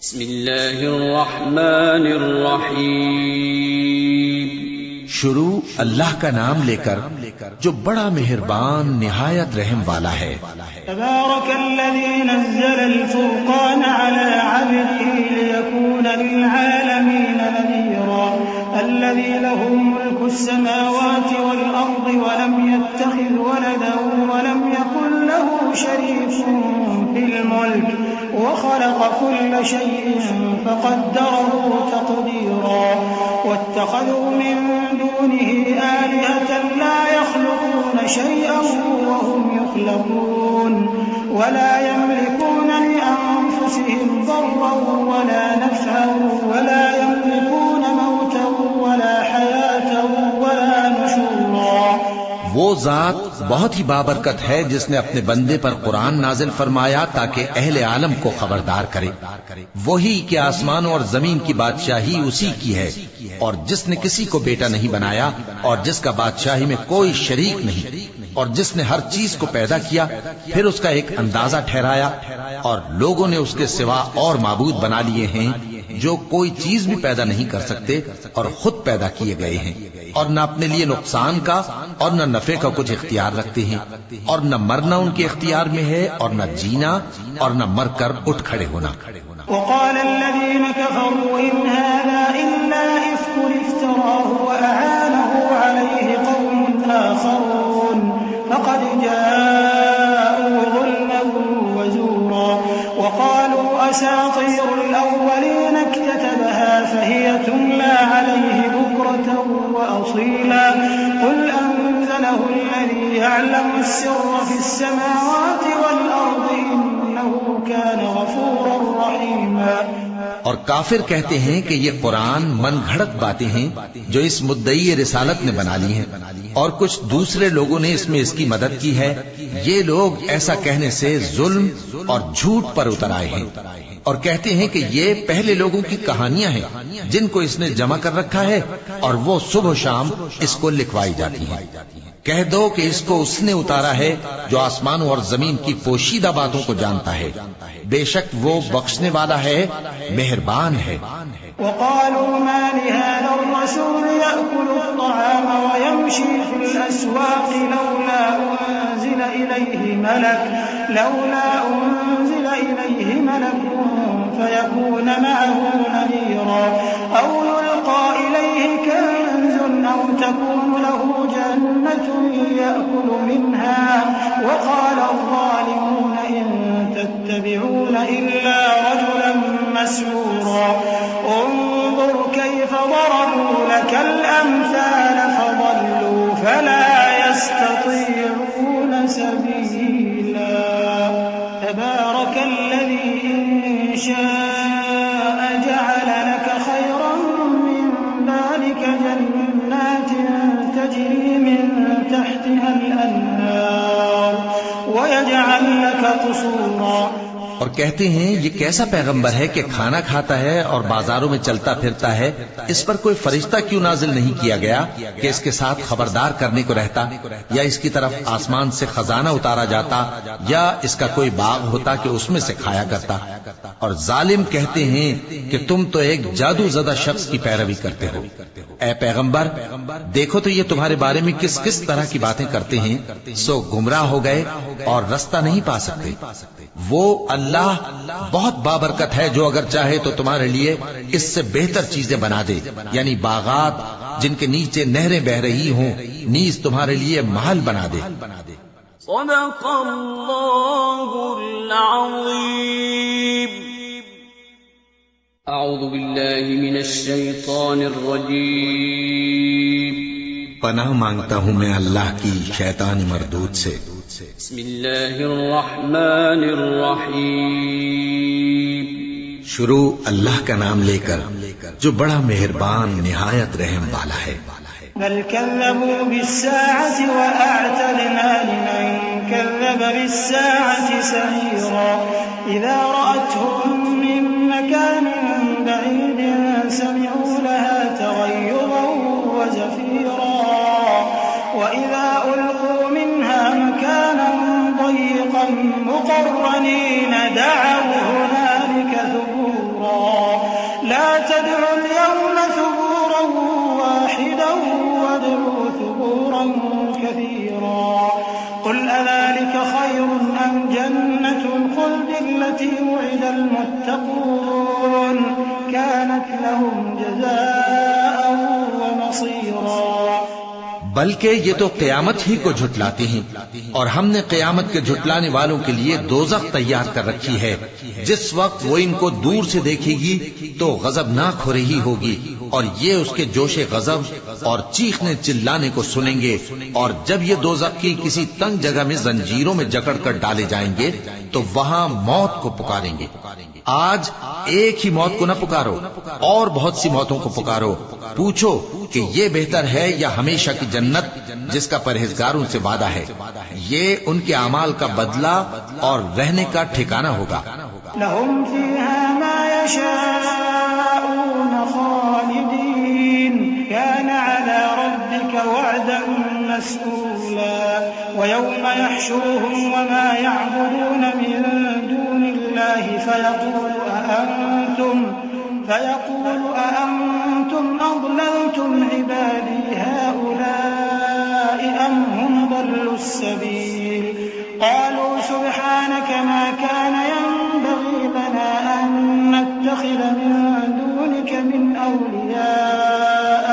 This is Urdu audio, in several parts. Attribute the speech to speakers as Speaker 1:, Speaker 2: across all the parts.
Speaker 1: بسم اللہ الرحمن الرحیم
Speaker 2: شروع اللہ کا نام لے کر جو بڑا مہربان نہایت رحم والا ہے۔
Speaker 3: تبارک الذی نزل الفرقان على عبده ليكون للعالمین نذیرا الذی له ملك السماوات والأرض ولم يتخذ ولدا ولم يكن له شريك في الملك وخلق كل شيء فقدره تقديرا واتخذوا من دونه آلهة لا يخلقون شيئا وهم يخلقون ولا يملكون لأنفسهم ضرا ولا نفعا ولا يملكون موتا ولا حياة ولا نشورا۔
Speaker 2: وہ ذات بہت ہی بابرکت ہے جس نے اپنے بندے پر قرآن نازل فرمایا تاکہ اہل عالم کو خبردار کرے، وہی کہ آسمانوں اور زمین کی بادشاہی اسی کی ہے، اور جس نے کسی کو بیٹا نہیں بنایا اور جس کا بادشاہی میں کوئی شریک نہیں، اور جس نے ہر چیز کو پیدا کیا پھر اس کا ایک اندازہ ٹھہرایا، اور لوگوں نے اس کے سوا اور معبود بنا لیے ہیں جو کوئی چیز بھی پیدا نہیں کر سکتے اور خود پیدا کیے گئے ہیں، اور نہ اپنے لیے نقصان کا اور نہ نفع کا کچھ اختیار رکھتے ہیں، اور نہ مرنا ان کے اختیار میں ہے اور نہ جینا اور نہ مر کر اٹھ کھڑے ہونا۔
Speaker 3: وقال الذين كفروا إن هذا إلا إفك افتراه وأعانه عليه قوم آخرون فقد جاءوا ظلما وزورا وقالوا أساطير الأولين اكتتبها فهي تملى عليه بكرة وأصيلا قل أنزله الذي يعلم السر في السماوات والأرض إنه كان غفورا رحيما۔
Speaker 2: اور کافر کہتے ہیں کہ یہ قرآن من گھڑت باتیں ہیں جو اس مدعی رسالت نے بنا لی ہیں، اور کچھ دوسرے لوگوں نے اس میں اس کی مدد کی ہے۔ یہ لوگ ایسا کہنے سے ظلم اور جھوٹ پر اتر آئے ہیں، اور کہتے ہیں کہ یہ پہلے لوگوں کی کہانیاں ہیں جن کو اس نے جمع کر رکھا ہے، اور وہ صبح و شام اس کو لکھوائی جاتی ہیں۔ کہہ دو کہ اس کو اس نے اتارا ہے جو آسمانوں اور زمین کی پوشیدہ باتوں کو جانتا ہے، بے شک وہ بخشنے والا ہے، مہربان ہے۔
Speaker 3: وقالوا ما لهذا الرسول يأكل الطعام ويمشي في الأسواق لولا أنزل إليه ملك فيكون معه نذيرا أو يلقى إليه كنز أو تكون له جنة يأكل منها وقال الظالمون إن تتبعون إلا رجلا مسحورا انظر كيف ضربوا لك الأمثال فضلوا فلا يستطيعون سبيلا تبارك الذي إن شاء جعل لك خيرا من ذلك جنات تجري من تحتها الأنهار ويجعل لك قصورا۔
Speaker 2: اور کہتے ہیں یہ کیسا پیغمبر ہے کہ کھانا کھاتا ہے اور بازاروں میں چلتا پھرتا ہے، اس پر کوئی فرشتہ کیوں نازل نہیں کیا گیا کہ اس کے ساتھ خبردار کرنے کو رہتا، یا اس کی طرف آسمان سے خزانہ اتارا جاتا، یا اس کا کوئی باغ ہوتا کہ اس میں سے کھایا کرتا۔ اور ظالم کہتے ہیں کہ تم تو ایک جادو زدہ شخص کی پیروی کرتے ہو۔ اے پیغمبر دیکھو تو یہ تمہارے بارے میں کس کس طرح کی باتیں کرتے ہیں، سو گمراہ ہو گئے اور رستہ نہیں پا سکتے۔ وہ اللہ بہت بابرکت ہے جو اگر چاہے تو تمہارے لیے اس سے بہتر چیزیں بنا دے، یعنی باغات جن کے نیچے نہریں بہ رہی ہوں، نیز تمہارے لیے محل بنا دے۔
Speaker 1: صدق اللہ العظیم۔ اعوذ باللہ من الشیطان الرجیم۔
Speaker 2: پناہ مانگتا ہوں میں اللہ کی شیطانی مردود سے۔
Speaker 1: بسم اللہ الرحمن الرحیم۔
Speaker 2: شروع اللہ کا نام لے کر جو بڑا مہربان نہایت رحم والا ہے۔
Speaker 3: بل كذبوا بالساعة وأعتدنا لمن كذب بالساعة سعيرا إذا رأتهم من مكان بعيد سمعوا لها تغيظا وزفيرا وإذا ألقوا منها مكانا ضيقا مقرنين دعوا هنالك ثبورا تدعوا اليوم ثبورا واحدا وادعوا ثبورا كثيرا قل أذلك خير أم جنة الخلد التي وعد المتقون كانت لهم جزاء ومصيرا؟
Speaker 2: بلکہ یہ تو قیامت ہی کو جھٹلاتے ہیں، اور ہم نے قیامت کے جھٹلانے والوں کے لیے دوزخ تیار کر رکھی ہے، جس وقت وہ ان کو دور سے دیکھے گی تو غضبناک ہو رہی ہوگی، اور یہ اس کے جوش غضب اور چیخنے چلانے کو سنیں گے، اور جب یہ دوزخ کی کسی تنگ جگہ میں زنجیروں میں جکڑ کر ڈالے جائیں گے تو وہاں موت کو پکاریں گے۔ آج ایک ہی موت کو نہ پکارو، اور بہت سی موتوں کو پکارو، پوچھو کہ یہ بہتر ہے یا ہمیشہ کی جنت جس کا پرہیزگاروں سے وعدہ ہے، یہ ان کے اعمال کا بدلہ اور رہنے کا ٹھکانہ ہوگا۔
Speaker 3: لهم فيها ما يشاءون خالدين كان على ربك وعدا مسئولا ويوم يحشرهم وما يعبدون من دون الله فيقول أأنتم أضللتم عبادي هؤلاء أم هم ضلوا السبيل قالوا سبحانك ما كان ينبغي لنا أن نتخذ من دونك من أولياء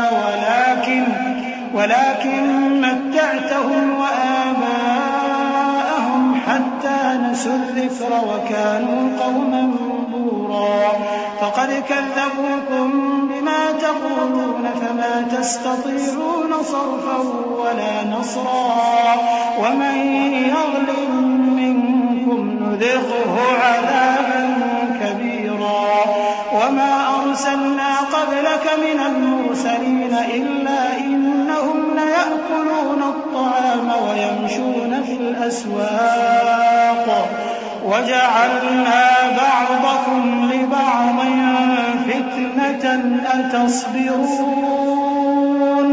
Speaker 3: ولكن متعتهم وآباءهم حتى نسوا الذكر وكانوا قوما بورا فقد كذبوكم بما تقولون فما تستطيعون صرفا ولا نصرا ومن يظلم منكم نذقه عذابا كبيرا وما أرسلنا قبلك من المرسلين إلا إنهم ليأكلون الطعام ويمشون في الأسواق وجعلنا بعضكم لبعض فتنة أتصبرون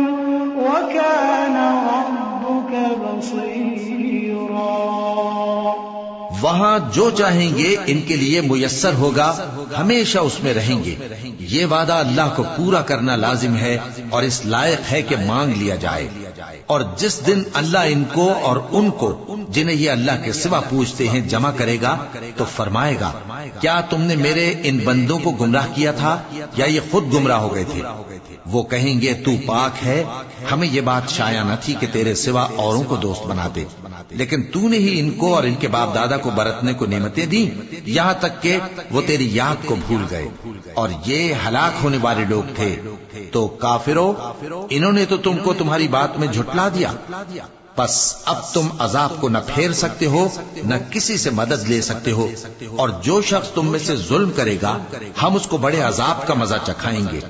Speaker 3: وكان ربك بصيرا۔
Speaker 2: وہاں جو چاہیں گے ان کے لیے میسر ہوگا، ہمیشہ اس میں رہیں گے۔ یہ وعدہ اللہ کو پورا کرنا لازم ہے اور اس لائق ہے کہ مانگ لیا جائے۔ اور جس دن اللہ ان کو اور ان کو جنہیں یہ اللہ کے سوا پوچھتے ہیں جمع کرے گا تو فرمائے گا، کیا تم نے میرے ان بندوں کو گمراہ کیا تھا یا یہ خود گمراہ ہو گئے تھے؟ وہ کہیں گے تو پاک ہے، ہمیں یہ بات شایع نہ تھی کہ تیرے سوا اوروں کو دوست بناتے، لیکن تو نے ہی ان کو اور ان کے باپ دادا کو برتنے کو نعمتیں دیں، یہاں تک کہ وہ تیری یاد کو بھول گئے، اور یہ ہلاک ہونے والے لوگ تھے۔ تو کافرو، انہوں نے تو تم کو تمہاری بات میں جھٹلا دیا، بس اب تم عذاب کو نہ پھیر سکتے ہو نہ کسی سے مدد لے سکتے ہو، اور جو شخص تم میں سے ظلم کرے گا ہم اس کو بڑے عذاب کا مزہ چکھائیں گے۔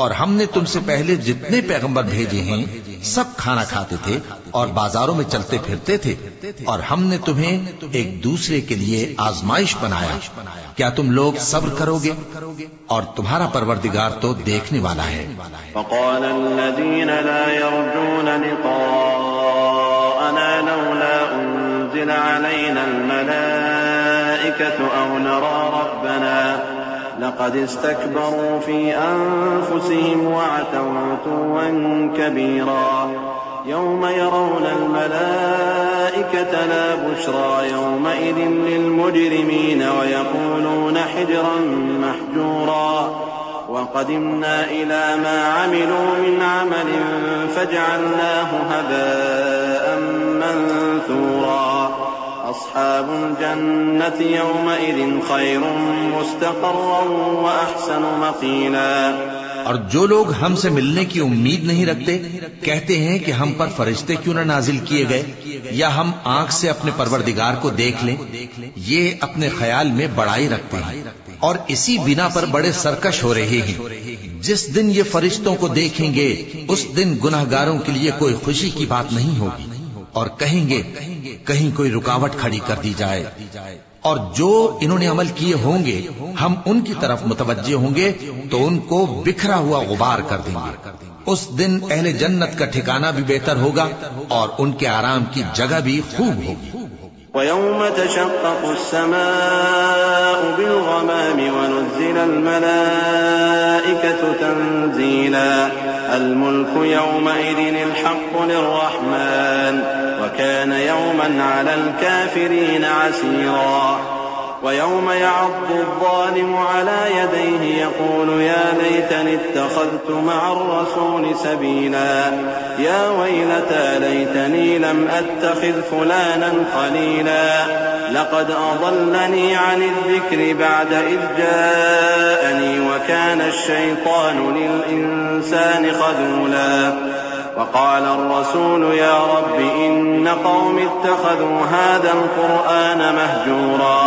Speaker 2: اور ہم نے تم سے پہلے جتنے پیغمبر بھیجے ہیں سب کھانا کھاتے تھے اور بازاروں میں چلتے پھرتے تھے، اور ہم نے تمہیں ایک دوسرے کے لیے آزمائش بنایا، کیا تم لوگ صبر کرو گے؟ اور تمہارا پروردگار تو دیکھنے والا ہے۔
Speaker 4: فقال الذين لا يرجون لقاءنا لولا أنزل علينا الملائكة أو نرى ربنا لقد استكبروا في أنفسهم وعتوا عتوا كبيرا يوم يرون الملائكة لا بشرى يومئذ للمجرمين ويقولون حجرا محجورا وقدمنا إلى ما عملوا من عمل فجعلناه هباء منثورا أصحاب الجنة يومئذ خير مستقرا وأحسن مقيلا۔
Speaker 2: اور جو لوگ ہم سے ملنے کی امید نہیں رکھتے کہتے ہیں کہ ہم پر فرشتے کیوں نہ نازل کیے گئے یا ہم آنکھ سے اپنے پروردگار کو دیکھ لیں، یہ اپنے خیال میں بڑائی رکھتے ہیں اور اسی بنا پر بڑے سرکش ہو رہے ہیں۔ جس دن یہ فرشتوں کو دیکھیں گے اس دن گناہگاروں کے لیے کوئی خوشی کی بات نہیں ہوگی، اور کہیں گے کہیں کوئی رکاوٹ کھڑی کر دی جائے، اور جو انہوں نے عمل کیے ہوں گے ہم ان کی طرف متوجہ ہوں گے تو ان کو بکھرا ہوا غبار کر دیں گے۔ اس دن اہل جنت کا ٹھکانہ بھی بہتر ہوگا اور ان کے آرام کی جگہ بھی خوب ہوگی۔
Speaker 4: وَيَوْمَ تَشَقَّقُ السَّمَاءُ بِالْغَمَامِ وَنُزِّلَ الْمَلَائِكَةُ الْمَلَائِكَةُ تَنزِيلًا الْمُلْكُ يَوْمَئِذٍ الْحَقُّ لِلرَّحْمَنِ وَكَانَ يَوْمًا عَلَى الْكَافِرِينَ عَسِيرًا وَيَوْمَ يَعَضُّ الظَّالِمُ عَلَى يَدَيْهِ يَقُولُ يَا لَيْتَنِي اتَّخَذْتُ مَعَ الرَّسُولِ سَبِيلًا يَا وَيْلَتَى لَيْتَنِي لَمْ أَتَّخِذْ فُلَانًا خَلِيلًا لَقَدْ أَضَلَّنِي عَنِ الذِّكْرِ بَعْدَ إِذْ جَاءَنِي وَكَانَ الشَّيْطَانُ لِلْإِنسَانِ خَذُولًا وقال الرسول يا رب إن قوم اتخذوا هذا القرآن مهجورا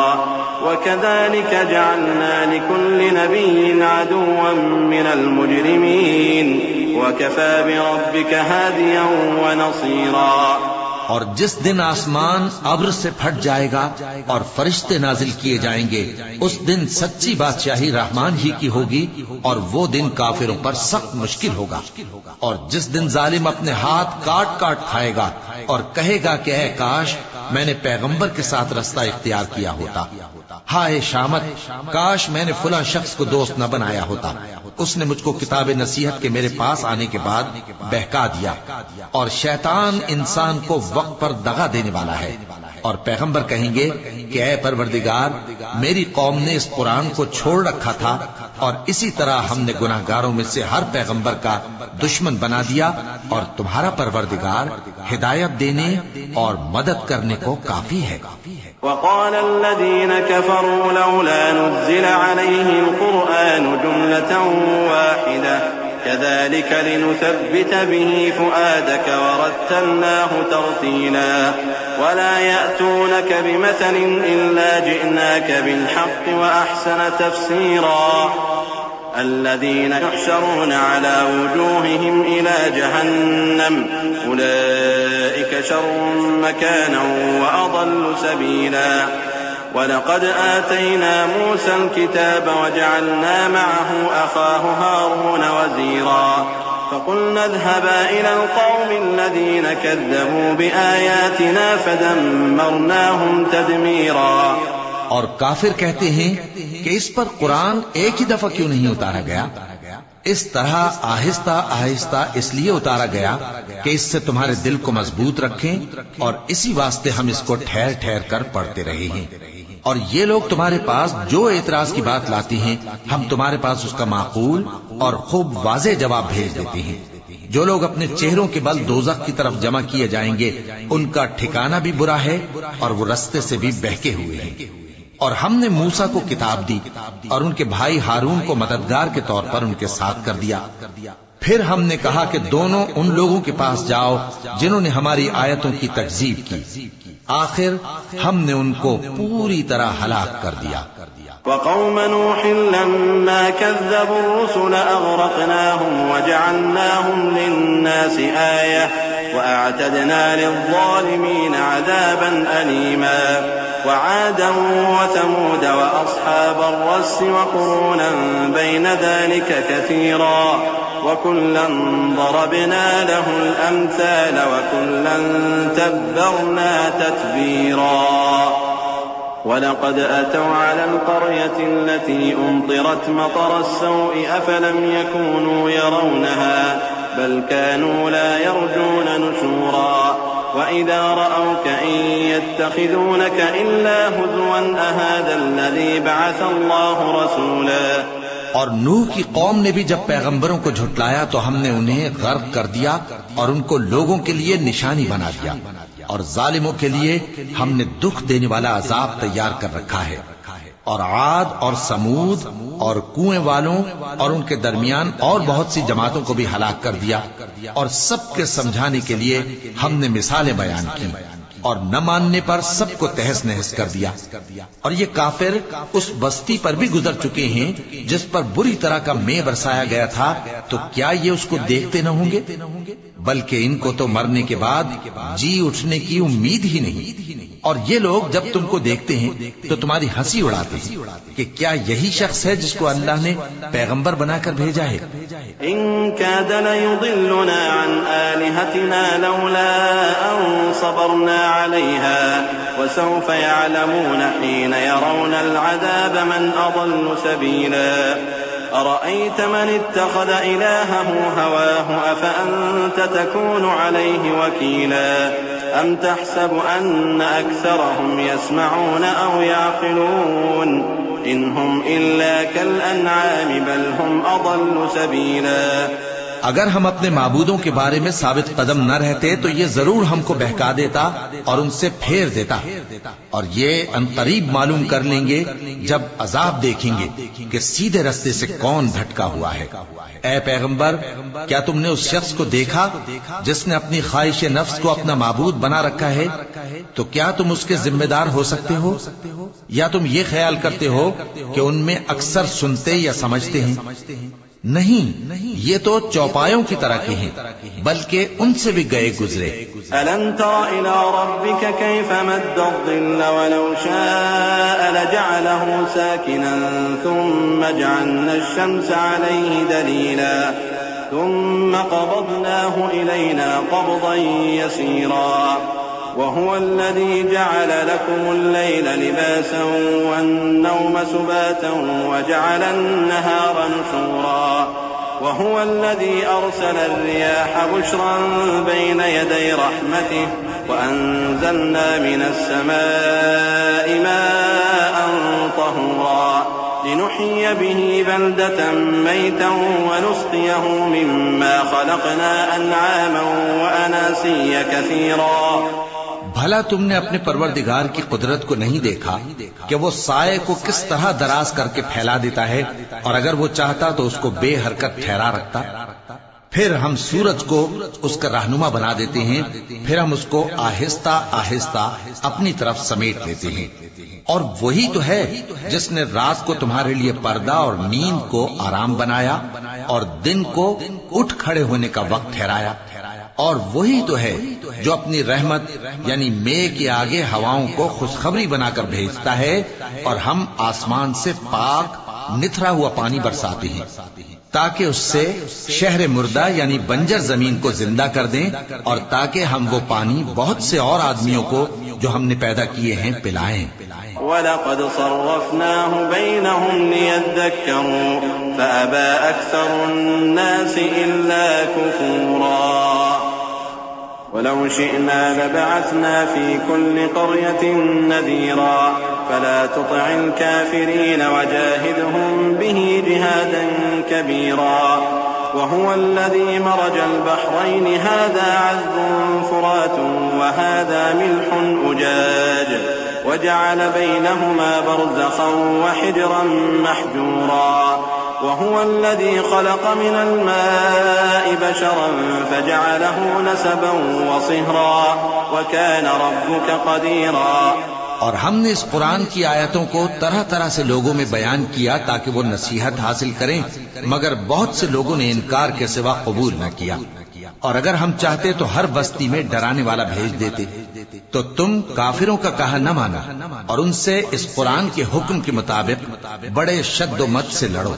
Speaker 4: وكذلك جعلنا لكل نبي عدوا من المجرمين وكفى بربك هاديا ونصيرا
Speaker 2: اور جس دن آسمان ابر سے پھٹ جائے گا اور فرشتے نازل کیے جائیں گے اس دن سچی بادشاہی رحمان ہی کی ہوگی اور وہ دن کافروں پر سخت مشکل ہوگا اور جس دن ظالم اپنے ہاتھ کاٹ کاٹ کھائے گا اور کہے گا کہ اے کاش میں نے پیغمبر کے ساتھ رستہ اختیار کیا ہوتا، ہائے شامت کاش میں نے فلاں شخص کو دوست نہ بنایا ہوتا، اس نے مجھ کو کتاب نصیحت کے میرے پاس آنے کے بعد بہکا دیا۔ اور شیطان انسان کو وقت پر دغا دینے والا ہے، اور پیغمبر کہیں گے کہ اے پروردگار میری قوم نے اس قرآن کو چھوڑ رکھا تھا اور اسی طرح ہم نے گناہگاروں میں سے ہر پیغمبر کا دشمن بنا دیا، اور تمہارا پروردگار ہدایت دینے اور مدد کرنے کو کافی ہے۔
Speaker 4: وقال الذين كفروا لولا نزل عليه القرآن جملة واحدة كذلك لنثبت به فؤادك ورتلناه ترتيلا ولا يأتونك بمثل إلا جئناك بالحق وأحسن تفسيرا الذين يحشرون على وجوههم إلى جهنم أولئك شر مكانا وأضل سبيلا ولقد آتينا موسى الكتاب وجعلنا معه أخاه هارون وزيرا فقلنا اذهبا إلى القوم الذين كذبوا بآياتنا فدمرناهم تدميرا۔
Speaker 2: اور کافر کہتے ہیں کہ اس پر قرآن ایک ہی دفعہ کیوں نہیں اتارا گیا؟ اس طرح آہستہ آہستہ اس لیے اتارا گیا کہ اس سے تمہارے دل کو مضبوط رکھیں، اور اسی واسطے ہم اس کو ٹھہر ٹھہر کر پڑھتے رہے ہیں۔ اور یہ لوگ تمہارے پاس جو اعتراض کی بات لاتی ہیں ہم تمہارے پاس اس کا معقول اور خوب واضح جواب بھیج دیتے ہیں۔ جو لوگ اپنے چہروں کے بل دوزخ کی طرف جمع کیے جائیں گے ان کا ٹھکانہ بھی برا ہے اور وہ رستے سے بھی بہکے ہوئے ہیں۔ اور ہم نے موسیٰ کو کتاب دی اور ان کے بھائی ہارون کو مددگار کے طور پر ان کے ساتھ کر دیا۔ پھر ہم نے کہا کہ دونوں ان لوگوں کے پاس جاؤ جنہوں نے ہماری آیتوں کی تکذیب کی، آخر ہم نے ان کو پوری طرح ہلاک کر دیا۔
Speaker 4: وقوم نوح لما كذبوا الرسل أغرقناهم وجعلناهم للناس آية وأعتدنا للظالمين عذابا أليما وعادا وثمود وأصحاب الرس وقرونا بين ذلك كثيرا وكلا ضربنا له الأمثال وكلا تبرنا تتبيرا ولقد أتوا على القرية التي أمطرت مطر السوء أفلم يكونوا يرونها بل كانوا لا يرجون نشورا وإذا رأوك إن يتخذونك إلا هزوا أهذا الذي بعث الله رسولا۔
Speaker 2: اور نوح کی قوم نے بھی جب پیغمبروں کو جھٹلایا تو ہم نے انہیں غرق کر دیا اور ان کو لوگوں کے لیے نشانی بنا دیا، اور ظالموں کے لیے ہم نے دکھ دینے والا عذاب تیار کر رکھا ہے۔ اور عاد اور سمود اور کنویں والوں اور ان کے درمیان اور بہت سی جماعتوں کو بھی ہلاک کر دیا، اور سب کے سمجھانے کے لیے ہم نے مثالیں بیان کی، اور نہ ماننے پر سب کو تہس نہس کر دیا۔ اور یہ کافر اس بستی پر بھی گزر چکے ہیں جس پر بری طرح کا مے برسایا گیا تھا، تو کیا یہ اس کو دیکھتے نہ ہوں گے؟ بلکہ ان کو تو مرنے کے بعد جی اٹھنے کی امید ہی نہیں۔ اور یہ لوگ جب تم کو دیکھتے ہیں تو تمہاری ہنسی اڑاتے ہیں کہ کیا یہی شخص ہے جس کو اللہ نے پیغمبر بنا کر بھیجا ہے؟
Speaker 4: إن كاد ليضلنا عن آلهتنا لولا أن صبرنا عليها وسوف يعلمون حين يرون العذاب من أضل سبيلا أرأيت من اتخذ إلهه هواه أفأنت تكون عليه وكيلا أم تحسب أن أكثرهم يسمعون أو يعقلون إن هم إلا كالأنعام بل هم أضل سبيلا.
Speaker 2: اگر ہم اپنے معبودوں کے بارے میں ثابت قدم نہ رہتے تو یہ ضرور ہم کو بہکا دیتا اور ان سے پھیر دیتا، اور یہ انقریب معلوم کر لیں گے جب عذاب دیکھیں گے کہ سیدھے رستے سے کون بھٹکا ہوا ہے. اے پیغمبر، کیا تم نے اس شخص کو دیکھا جس نے اپنی خواہش نفس کو اپنا معبود بنا رکھا ہے؟ تو کیا تم اس کے ذمہ دار ہو سکتے ہو؟ یا تم یہ خیال کرتے ہو کہ ان میں اکثر سنتے یا سمجھتے ہیں؟ نہیں، یہ تو چوپایوں کی طرح کے ہیں، بلکہ ان سے بھی گئے گزرے.
Speaker 4: ألم تر إلى ربك كيف مد الظل ولو شاء لجعله ساكنا ثم جعلنا الشمس عليه دليلا ثم قبضناه إلينا قبضا يسيرا وهو الذي جعل لكم الليل لباسا والنوم سباتا وجعل النهار نشورا وهو الذي أرسل الرياح بشرا بين يدي رحمته وأنزلنا من السماء ماء طهورا لنحيي به بلدة ميتا ونسقيه مما خلقنا أنعاما وأناسيا كثيرا.
Speaker 2: بھلا تم نے اپنے پروردگار کی قدرت کو نہیں دیکھا کہ وہ سائے کو کس طرح دراز کر کے پھیلا دیتا ہے، اور اگر وہ چاہتا تو اس کو بے حرکت ٹھہرا رکھتا؟ پھر ہم سورج کو اس کا رہنما بنا دیتے ہیں، پھر ہم اس کو آہستہ آہستہ اپنی طرف سمیٹ لیتے ہیں. اور وہی تو ہے جس نے رات کو تمہارے لیے پردہ اور نیند کو آرام بنایا اور دن کو اٹھ کھڑے ہونے کا وقت ٹھہرایا. اور وہی تو ہے جو اپنی رحمت یعنی میگھ کے آگے ہواؤں کو خوشخبری بنا کر بھیجتا ہے، اور ہم آسمان سے پاک نتھرا ہوا پانی برساتے ہیں تاکہ اس سے شہر مردہ یعنی بنجر زمین کو زندہ کر دیں، اور تاکہ ہم وہ پانی بہت سے اور آدمیوں کو جو ہم نے پیدا کیے ہیں پلائیں.
Speaker 4: وَلَقَدْ صَرَّفْنَاهُ بَيْنَهُمْ لِيَذَّكَّرُوا فَأَبَى أَكْثَرُ النَّاسِ إِلَّا كُفُورًا. وَلَوْ شِئْنَا لَبَعَثْنَا فِي كُلِّ قَرْيَةٍ نَذِيرًا فَلَا تُطِعِ الْكَافِرِينَ وَجَاهِدْهُمْ بِهِ جِهَادًا كَبِيرًا. وهو الذي مرج البحرين هذا عذب فرات وهذا ملح أجاج وجعل بينهما برزخا وحجرا محجورا. وهو الذي خلق من الماء بشرا فجعله نسبا وصهرا وكان ربك قديرا.
Speaker 2: اور ہم نے اس قرآن کی آیتوں کو طرح طرح سے لوگوں میں بیان کیا تاکہ وہ نصیحت حاصل کریں، مگر بہت سے لوگوں نے انکار کے سوا قبول نہ کیا. اور اگر ہم چاہتے تو ہر بستی میں ڈرانے والا بھیج دیتے، تو تم کافروں کا کہا نہ مانا اور ان سے اس قرآن کے حکم کے مطابق بڑے شد و مت سے لڑو.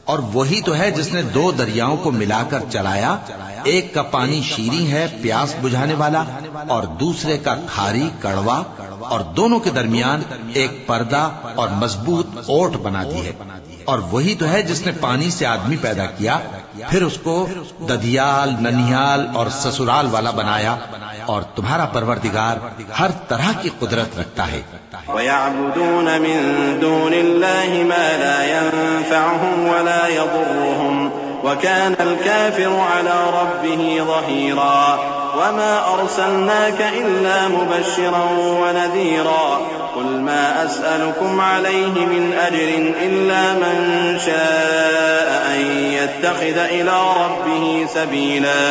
Speaker 2: اور وہی تو ہے جس نے دو دریاؤں کو ملا کر چلایا، ایک کا پانی شیریں ہے پیاس بجھانے والا، اور دوسرے کا کھاری کڑوا، اور دونوں کے درمیان ایک پردہ اور مضبوط اوٹ بنا دی ہے. اور وہی تو ہے جس نے پانی سے آدمی پیدا کیا، پھر اس کو ددھیال، ننھیال اور سسرال والا بنایا، اور تمہارا پروردگار ہر طرح کی قدرت رکھتا ہے.
Speaker 4: وَيَعْبُدُونَ مِن دُونِ اللَّهِ مَا لَا يَنفَعُهُمْ وَلَا يَضُرُّهُمْ وَكَانَ الْكَافِرُ عَلَى رَبِّهِ ظَهِيرًا. وَمَا أَرْسَلْنَاكَ إِلَّا مُبَشِّرًا وَنَذِيرًا. قُلْ مَا أَسْأَلُكُمْ عَلَيْهِ مِنْ أَجْرٍ إِلَّا مَنْ شَاءَ أَنْ يَتَّخِذَ إِلَى رَبِّهِ سَبِيلًا.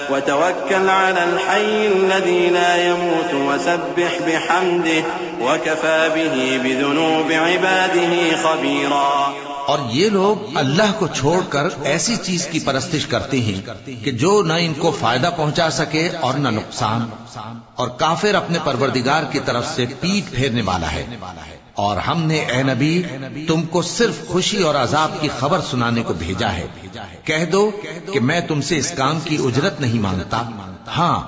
Speaker 4: وَتَوَكَّلْ عَلَى الْحَيِّ الَّذِي لَا يَمُوتُ وَسَبِّحْ بِحَمْدِهِ وَكَفَى بِهِ بِذُنُوبِ عِبَادِهِ خَبِيرًا.
Speaker 2: اور یہ لوگ اللہ کو چھوڑ کر ایسی چیز کی پرستش کرتے ہیں کہ جو نہ ان کو فائدہ پہنچا سکے اور نہ نقصان، اور کافر اپنے پروردگار کی طرف سے پیٹ پھیرنے والا ہے. اور ہم نے اے نبی تم کو صرف خوشی اور عذاب کی خبر سنانے کو بھیجا ہے. کہہ دو کہ میں تم سے اس کام کی اجرت نہیں مانگتا. ہاں،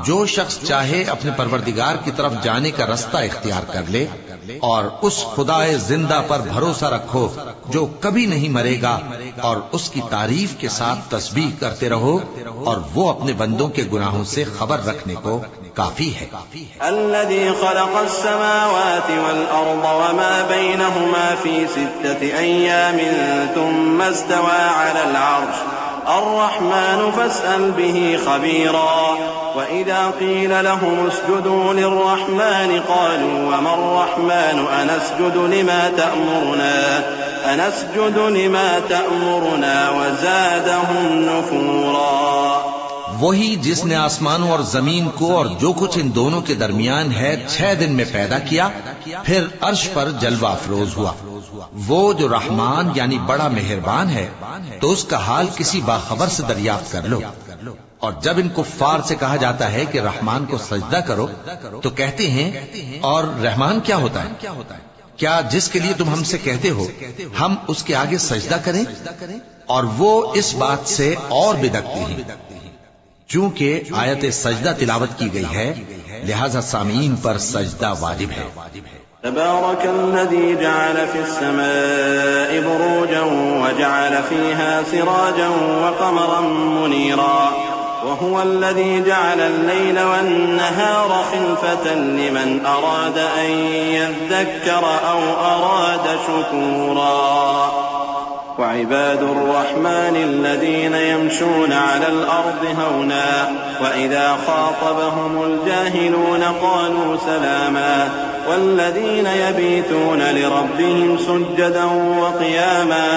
Speaker 2: جو شخص چاہے اپنے پروردگار کی طرف جانے کا رستہ اختیار کر لے، اور اس خدائے زندہ پر بھروسہ رکھو جو کبھی نہیں مرے گا اور اس کی تعریف کے ساتھ تسبیح کرتے رہو اور وہ اپنے بندوں کے گناہوں سے خبر رکھنے کو کافی ہے۔
Speaker 4: الذي خلق السماوات والأرض وما بينهما في 6 أيام ثم استوى على العرش الرحمن فاسأل به خبيرا وإذا قيل لهم اسجدوا للرحمن قالوا وما الرحمن أنسجد لما تأمرنا وزادهم نفورا۔
Speaker 2: وہی جس نے آسمانوں اور زمین کو اور جو کچھ ان دونوں کے درمیان ہے 6 دن میں پیدا کیا، پھر عرش پر جلوہ افروز ہوا۔ وہ جو رحمان یعنی بڑا مہربان ہے، تو اس کا حال کسی باخبر سے دریافت کر لو۔ اور جب ان کفار سے کہا جاتا ہے کہ رحمان کو سجدہ کرو تو کہتے ہیں اور رحمان کیا ہوتا ہے؟ کیا جس کے لیے تم ہم سے کہتے ہو ہم اس کے آگے سجدہ کریں؟ اور وہ اس بات سے اور بدکتے ہیں۔ چونکہ آیت سجدہ تلاوت کی گئی ہے لہذا سامعین پر سجدہ واجب ہے۔
Speaker 4: تبارك الذي جعل في السماء بروجا وجعل فيها سراجا وقمرا منيرا وهو الذي جعل الليل والنهار خلفة لمن أراد أن يذكر أو أراد شكورا وعباد الرحمن الذين يمشون على الأرض هونا وإذا خاطبهم الجاهلون قالوا سلاما والذين يبيتون لربهم سجدا وقياما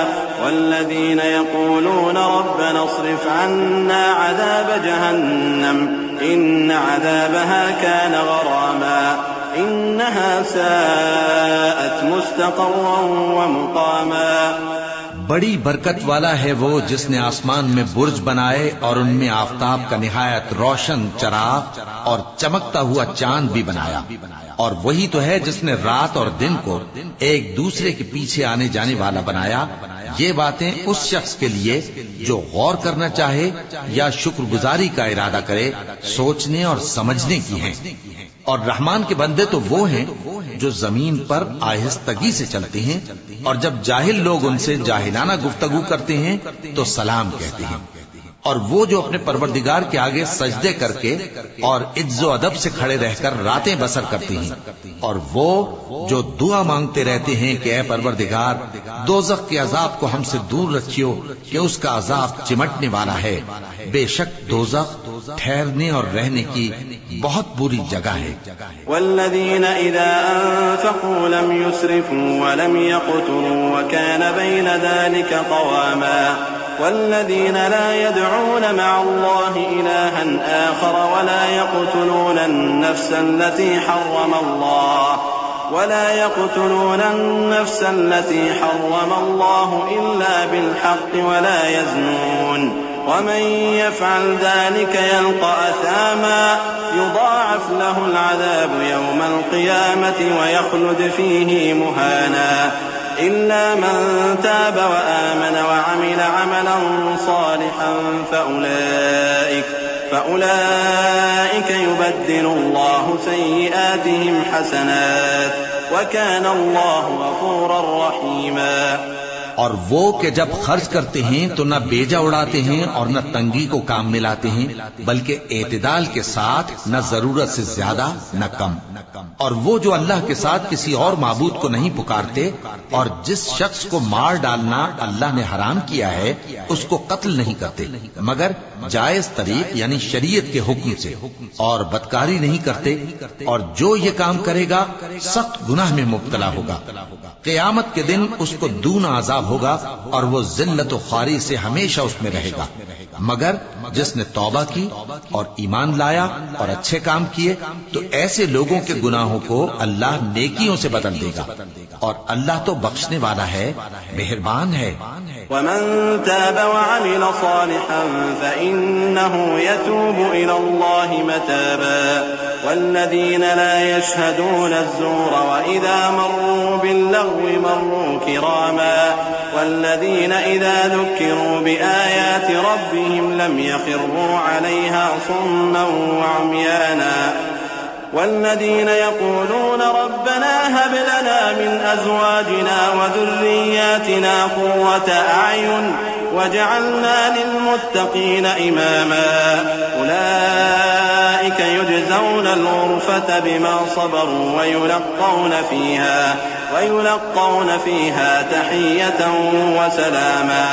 Speaker 4: والذين يقولون ربنا اصرف عنا عذاب جهنم إن عذابها كان غراما إنها ساءت مستقرا ومقاما۔
Speaker 2: بڑی برکت والا ہے وہ جس نے آسمان میں برج بنائے اور ان میں آفتاب کا نہایت روشن چراغ اور چمکتا ہوا چاند بھی بنایا، اور وہی تو ہے جس نے رات اور دن کو ایک دوسرے کے پیچھے آنے جانے والا بنایا۔ یہ باتیں اس شخص کے لیے جو غور کرنا چاہے یا شکر گزاری کا ارادہ کرے سوچنے اور سمجھنے کی ہیں۔ اور رحمان کے بندے تو وہ ہیں جو زمین پر آہستگی سے چلتے ہیں، اور جب جاہل لوگ ان سے جاہلانہ گفتگو کرتے ہیں تو سلام کہتے ہیں۔ اور وہ جو اپنے پروردگار کے آگے سجدے کر کے اور عز و ادب سے کھڑے رہ کر راتیں بسر کرتے ہیں، اور وہ جو دعا مانگتے رہتے ہیں کہ اے پروردگار دوزخ کے عذاب کو ہم سے دور رکھیو کہ اس کا عذاب چمٹنے والا ہے۔ بے شک دوزخ ٹھہرنے اور رہنے کی بہت بری جگہ ہے۔
Speaker 4: والذین اذا انفقوا لم يسرفوا ولم يقتروا وكان بين ذلك قواما والذين لا يدعون مع الله إلها آخر ولا يقتلون النفس التي حرم الله إلا بالحق ولا يزنون ومن يفعل ذلك يلقى أثاما يضاعف له العذاب يوم القيامة ويخلد فيه مهانا إلا من تاب وآمن وعمل عملا صالحا فأولئك يبدل الله سيئاتهم حسنات وكان الله غفورا رحيما۔
Speaker 2: اور وہ کہ جب خرچ کرتے ہیں تو نہ بیجا اڑاتے ہیں اور نہ تنگی کو کام میں لاتے ہیں، بلکہ اعتدال کے ساتھ نہ ضرورت سے زیادہ نہ کم۔ اور وہ جو اللہ کے ساتھ کسی اور معبود کو نہیں پکارتے، اور جس شخص کو مار ڈالنا اللہ نے حرام کیا ہے اس کو قتل نہیں کرتے مگر جائز طریق یعنی شریعت کے حکم سے، اور بدکاری نہیں کرتے، اور جو یہ کام کرے گا سخت گناہ میں مبتلا ہوگا۔ قیامت کے دن اس کو دونا عذاب ہوگا اور وہ ذلت و خواری سے ہمیشہ اس میں رہے گا، مگر جس نے توبہ کی اور ایمان لایا اور اچھے کام کیے تو ایسے لوگوں کے گناہوں کو اللہ نیکیوں سے بدل دے گا، اور اللہ تو بخشنے والا ہے، مہربان ہے۔
Speaker 4: ومن تاب وعمل صالحا فإنه يتوب إلى الله متابا والذين لا يشهدون الزور وإذا مروا باللغو مروا كراما والذين إذا ذكروا بآيات ربهم لم يخروا عليها صما وعميانا والذين يقولون ربنا هب لنا من أزواجنا وذرياتنا قرة أعين وجعلنا للمتقين إماما أولئك يجزون الغرفة بما صبروا ويلقون فيها تحية وسلاما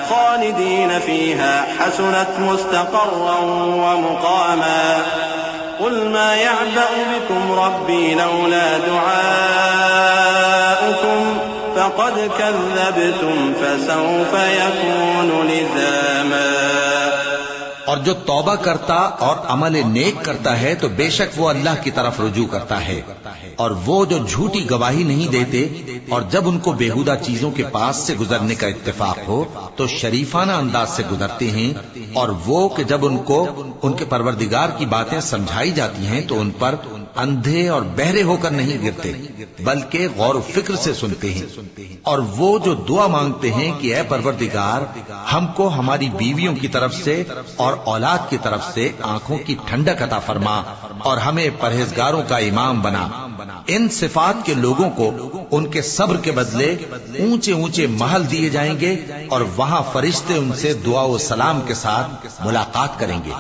Speaker 4: خالدين فيها حسنت مستقرا ومقاما قل ما يعبأ بكم ربي لولا دعاؤكم فقد كذبتم فسوف يكون لزاما.
Speaker 2: اور جو توبہ کرتا اور عمل نیک کرتا ہے تو بے شک وہ اللہ کی طرف رجوع کرتا ہے، اور وہ جو جھوٹی گواہی نہیں دیتے اور جب ان کو بیہودہ چیزوں کے پاس سے گزرنے کا اتفاق ہو تو شریفانہ انداز سے گزرتے ہیں، اور وہ کہ جب ان کو ان کے پروردگار کی باتیں سمجھائی جاتی ہیں تو ان پر اندھے اور بہرے ہو کر نہیں گرتے بلکہ غور و فکر سے سنتے ہیں. اور وہ جو دعا مانگتے ہیں کہ اے پروردگار ہم کو ہماری بیویوں کی طرف سے اور اولاد کی طرف سے آنکھوں کی ٹھنڈک عطا فرما اور ہمیں پرہیزگاروں کا امام بنا. ان صفات کے لوگوں کو ان کے صبر کے بدلے اونچے اونچے محل دیے جائیں گے اور وہاں فرشتے ان سے دعا و سلام کے ساتھ ملاقات کریں گے.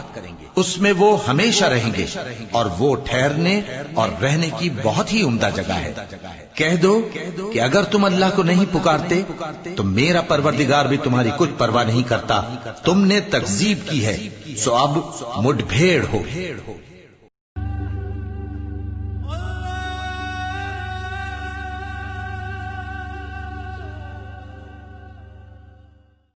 Speaker 2: اس میں وہ ہمیشہ رہیں گے اور وہ ٹھہرنے اور رہنے کی بہت ہی عمدہ جگہ ہے. کہہ دو کہ اگر تم اللہ کو نہیں پکارتے تو میرا پروردگار بھی تمہاری کچھ پرواہ نہیں کرتا. تم نے تکذیب کی ہے سو اب مڈ بھیڑ ہو.